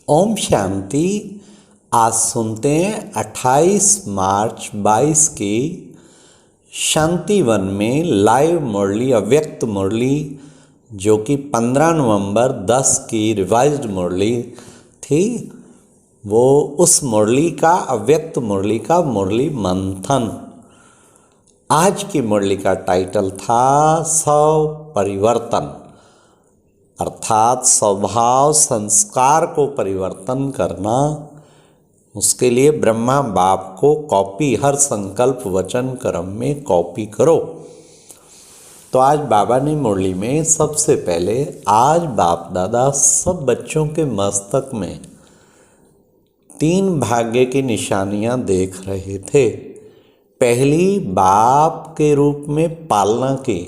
ओम शांति। आज सुनते हैं 28 मार्च 22 की शांति वन में लाइव मुरली, अव्यक्त मुरली, जो कि 15 नवंबर 10 की रिवाइज्ड मुरली थी। वो उस मुरली का, अव्यक्त मुरली का मुरली मंथन। आज की मुरली का टाइटल था परिवर्तन, अर्थात स्वभाव संस्कार को परिवर्तन करना। उसके लिए ब्रह्मा बाप को कॉपी, हर संकल्प वचन कर्म में कॉपी करो। तो आज बाबा ने मुरली में सबसे पहले, आज बाप दादा सब बच्चों के मस्तक में 3 भाग्य की निशानियां देख रहे थे। पहली बाप के रूप में पालना की,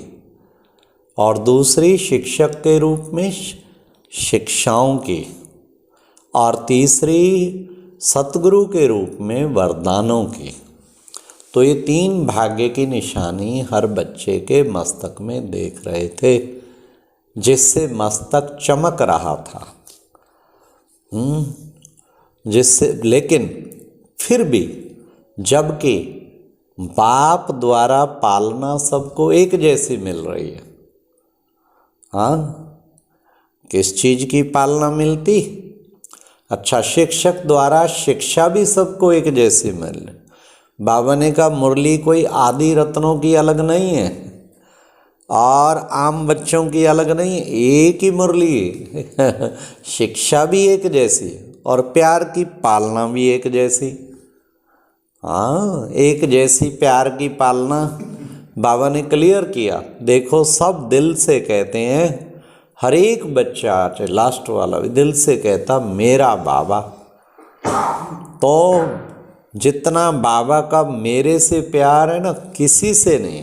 और दूसरी शिक्षक के रूप में शिक्षाओं की, और तीसरी सतगुरु के रूप में वरदानों की। तो ये 3 भाग्य की निशानी हर बच्चे के मस्तक में देख रहे थे, जिससे मस्तक चमक रहा था। लेकिन फिर भी, जबकि बाप द्वारा पालना सबको एक जैसी मिल रही है। हाँ, किस चीज़ की पालना मिलती? अच्छा, शिक्षक द्वारा शिक्षा भी सबको एक जैसी मिल। बाबा ने कहा मुरली कोई आदि रत्नों की अलग नहीं है और आम बच्चों की अलग नहीं है, एक ही मुरली शिक्षा भी एक जैसी और प्यार की पालना भी एक जैसी। हाँ, एक जैसी प्यार की पालना बाबा ने क्लियर किया। देखो, सब दिल से कहते हैं, हर एक बच्चा, चाहे लास्ट वाला भी दिल से कहता मेरा बाबा। तो जितना बाबा का मेरे से प्यार है ना, किसी से नहीं।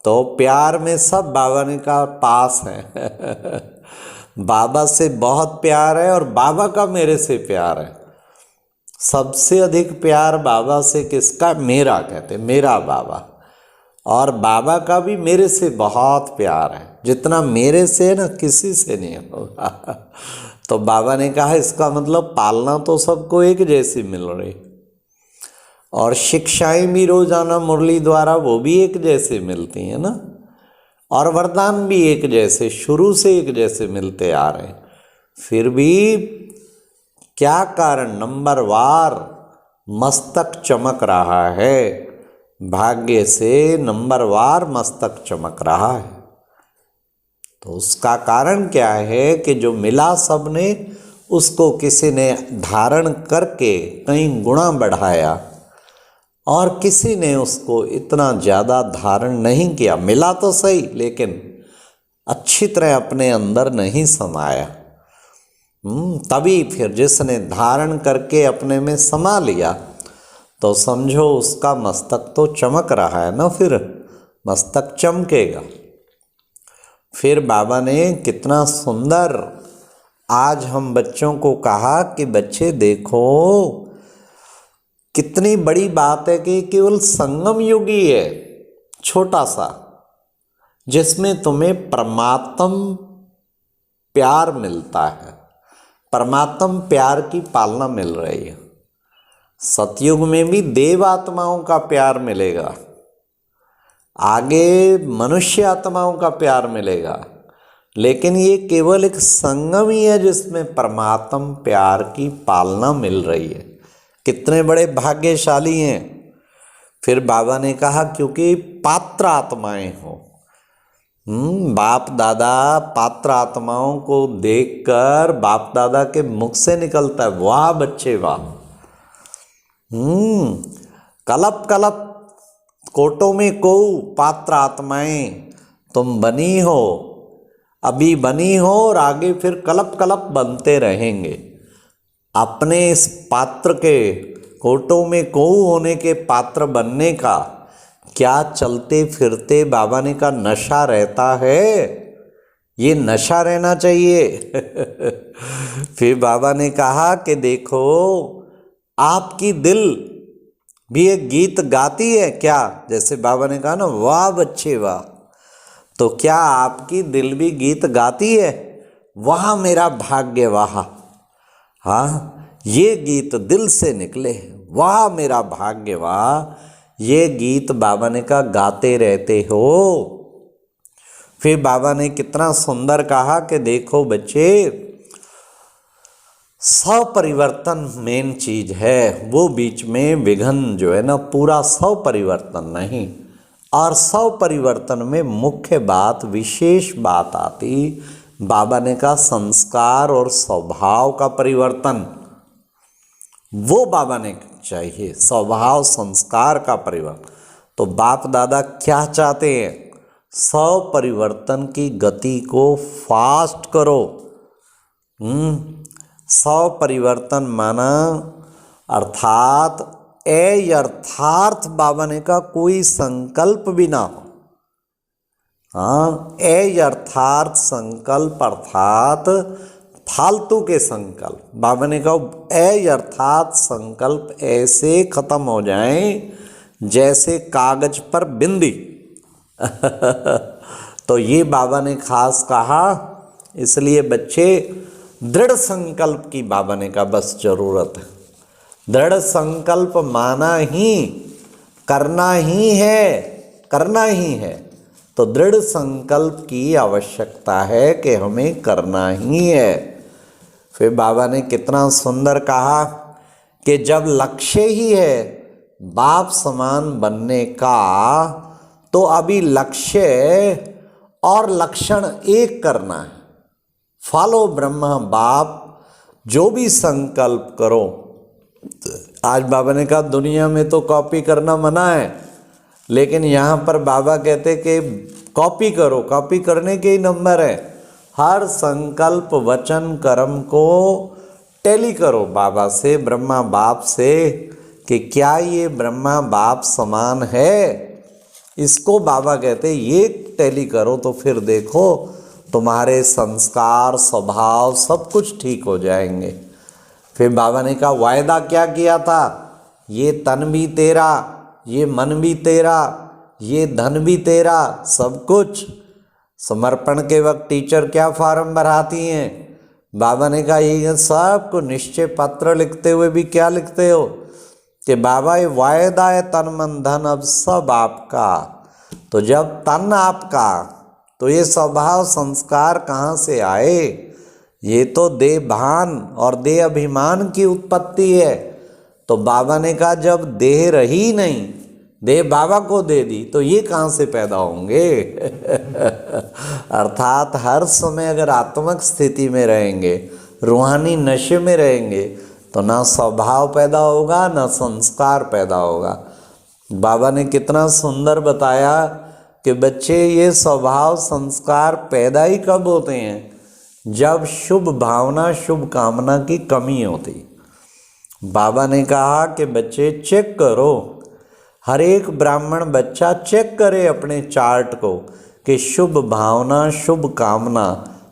तो प्यार में सब बाबा ने कहा पास है बाबा से बहुत प्यार है और बाबा का मेरे से प्यार है। सबसे अधिक प्यार बाबा से किसका? मेरा, कहते मेरा बाबा। और बाबा का भी मेरे से बहुत प्यार है, जितना मेरे से ना किसी से नहीं होगा तो बाबा ने कहा इसका मतलब पालना तो सबको एक जैसी मिल रही, और शिक्षाएं भी रोजाना मुरली द्वारा वो भी एक जैसे मिलती हैं ना, और वरदान भी एक जैसे, शुरू से एक जैसे मिलते आ रहे। फिर भी क्या कारण? नंबर वार मस्तक चमक रहा है, भाग्य से नंबरवार मस्तक चमक रहा है। तो उसका कारण क्या है कि जो मिला सबने, उसको किसी ने धारण करके कहीं गुणा बढ़ाया, और किसी ने उसको इतना ज़्यादा धारण नहीं किया। मिला तो सही, लेकिन अच्छी तरह अपने अंदर नहीं समाया। तभी फिर जिसने धारण करके अपने में समा लिया, तो समझो उसका मस्तक तो चमक रहा है ना, फिर मस्तक चमकेगा। फिर बाबा ने कितना सुंदर आज हम बच्चों को कहा कि बच्चे देखो, कितनी बड़ी बात है कि केवल संगम युग ही है, छोटा सा, जिसमें तुम्हें परमात्म प्यार मिलता है, परमात्म प्यार की पालना मिल रही है। सतयुग में भी देव आत्माओं का प्यार मिलेगा, आगे मनुष्य आत्माओं का प्यार मिलेगा, लेकिन ये केवल एक संगम ही है जिसमें परमात्म प्यार की पालना मिल रही है। कितने बड़े भाग्यशाली हैं। फिर बाबा ने कहा क्योंकि पात्र आत्माएं हो। बाप दादा पात्र आत्माओं को देखकर बाप दादा के मुख से निकलता है, वाह बच्चे वाह। कलप कलप कोटों में को पात्र आत्माएं तुम बनी हो, अभी बनी हो, और आगे फिर कलप कलप बनते रहेंगे। अपने इस पात्र के, कोटों में को होने के पात्र बनने का क्या चलते फिरते बाबा ने का नशा रहता है? ये नशा रहना चाहिए फिर बाबा ने कहा कि देखो, आपकी दिल भी एक गीत गाती है क्या? जैसे बाबा ने कहा ना, वाह बच्चे वाह। तो क्या आपकी दिल भी गीत गाती है? वाह मेरा भाग्य वाह। हाँ, ये गीत दिल से निकले, वाह मेरा भाग्य वाह, ये गीत बाबा ने कहा गाते रहते हो। फिर बाबा ने कितना सुंदर कहा कि देखो बच्चे, स्वपरिवर्तन मेन चीज है, वो बीच में विघन जो है ना पूरा स्वपरिवर्तन नहीं। और स्वपरिवर्तन में मुख्य बात, विशेष बात आती, बाबा ने कहा संस्कार और स्वभाव का परिवर्तन, वो बाबा ने चाहिए, स्वभाव संस्कार का परिवर्तन। तो बाप दादा क्या चाहते हैं? स्वपरिवर्तन की गति को फास्ट करो। स्वपरिवर्तन माना अर्थात अर्थार्थ बाबा ने कहा कोई संकल्प भी ना हो। हाँ, अर्थार्थ संकल्प अर्थात फालतू के संकल्प, बाबा ने कहा अर्थात संकल्प ऐसे खत्म हो जाएं जैसे कागज पर बिंदी। तो ये बाबा ने खास कहा। इसलिए बच्चे दृढ़ संकल्प की बाबा ने कहा बस जरूरत है। दृढ़ संकल्प माना ही करना ही है, करना ही है। तो दृढ़ संकल्प की आवश्यकता है कि हमें करना ही है। फिर बाबा ने कितना सुंदर कहा कि जब लक्ष्य ही है बाप समान बनने का, तो अभी लक्ष्य और लक्षण एक करना है। फॉलो ब्रह्मा बाप, जो भी संकल्प करो। आज बाबा ने कहा दुनिया में तो कॉपी करना मना है, लेकिन यहाँ पर बाबा कहते कि कॉपी करो, कॉपी करने के ही नंबर है। हर संकल्प वचन कर्म को टैली करो बाबा से, ब्रह्मा बाप से, कि क्या ये ब्रह्मा बाप समान है। इसको बाबा कहते ये टैली करो तो फिर देखो तुम्हारे संस्कार स्वभाव सब कुछ ठीक हो जाएंगे। फिर बाबा ने कहा वायदा क्या किया था, ये तन भी तेरा, ये मन भी तेरा, ये धन भी तेरा, सब कुछ। समर्पण के वक्त टीचर क्या फॉर्म भराती हैं, बाबा ने कहा ये सब को निश्चय पत्र लिखते हुए भी क्या लिखते हो कि बाबा ये वायदा है तन मन धन अब सब आपका। तो जब तन आपका, तो ये स्वभाव संस्कार कहाँ से आए? ये तो देह भान और देह अभिमान की उत्पत्ति है। तो बाबा ने कहा जब देह रही नहीं, देह बाबा को दे दी, तो ये कहाँ से पैदा होंगे? अर्थात हर समय अगर आत्मक स्थिति में रहेंगे, रूहानी नशे में रहेंगे, तो ना स्वभाव पैदा होगा ना संस्कार पैदा होगा। बाबा ने कितना सुंदर बताया कि बच्चे ये स्वभाव संस्कार पैदा ही कब होते हैं? जब शुभ भावना शुभ कामना की कमी होती। बाबा ने कहा कि बच्चे चेक करो, हर एक ब्राह्मण बच्चा चेक करे अपने चार्ट को कि शुभ भावना शुभ कामना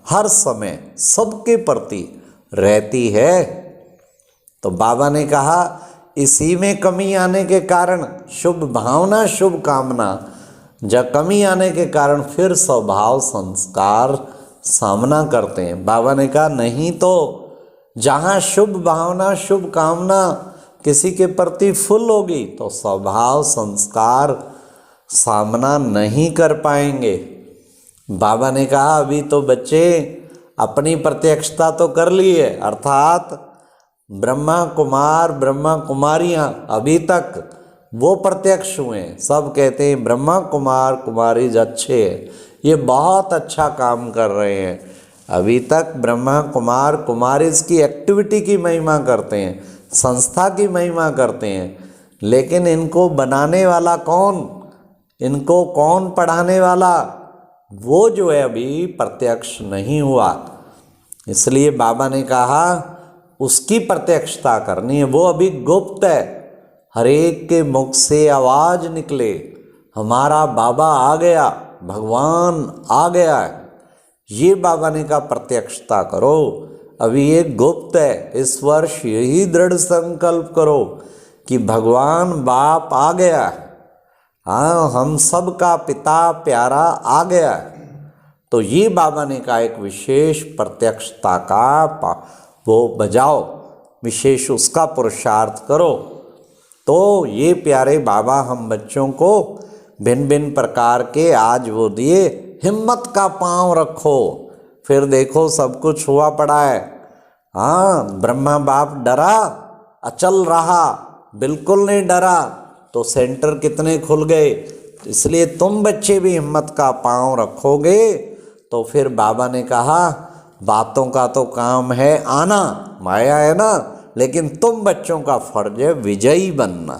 हर समय सबके प्रति रहती है। तो बाबा ने कहा इसी में कमी आने के कारण शुभ भावना शुभ कामना, जब कमी आने के कारण फिर स्वभाव संस्कार सामना करते हैं। बाबा ने कहा नहीं तो जहाँ शुभ भावना शुभ कामना किसी के प्रति फुल होगी, तो स्वभाव संस्कार सामना नहीं कर पाएंगे। बाबा ने कहा अभी तो बच्चे अपनी प्रत्यक्षता तो कर ली है, अर्थात ब्रह्मा कुमार ब्रह्मा कुमारियाँ अभी तक वो प्रत्यक्ष हुए। सब कहते हैं ब्रह्मा कुमार कुमारी अच्छे हैं, ये बहुत अच्छा काम कर रहे हैं। अभी तक ब्रह्मा कुमार कुमारीज की एक्टिविटी की महिमा करते हैं, संस्था की महिमा करते हैं, लेकिन इनको बनाने वाला कौन, इनको कौन पढ़ाने वाला, वो जो है अभी प्रत्यक्ष नहीं हुआ। इसलिए बाबा ने कहा उसकी प्रत्यक्षता करनी है, वो अभी गुप्त है। हर एक के मुख से आवाज निकले हमारा बाबा आ गया, भगवान आ गया है, ये बाबा ने कहा प्रत्यक्षता करो। अभी ये गुप्त है, इस वर्ष यही दृढ़ संकल्प करो कि भगवान बाप आ गया है, हाँ हम सब का पिता प्यारा आ गया है। तो ये बाबा ने कहा एक विशेष प्रत्यक्षता का वो बजाओ। विशेष उसका पुरुषार्थ करो। तो ये प्यारे बाबा हम बच्चों को भिन्न भिन्न प्रकार के आज वो दिए, हिम्मत का पांव रखो, फिर देखो सब कुछ हुआ पड़ा है। हाँ, ब्रह्मा बाप डरा, अचल रहा, बिल्कुल नहीं डरा, तो सेंटर कितने खुल गए। इसलिए तुम बच्चे भी हिम्मत का पांव रखोगे तो फिर बाबा ने कहा बातों का तो काम है आना, माया है ना, लेकिन तुम बच्चों का फर्ज है विजयी बनना।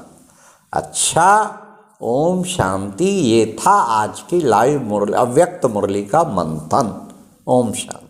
अच्छा, ओम शांति। ये था आज की लाइव मुरली, अव्यक्त मुरली का मंथन। ओम शांति।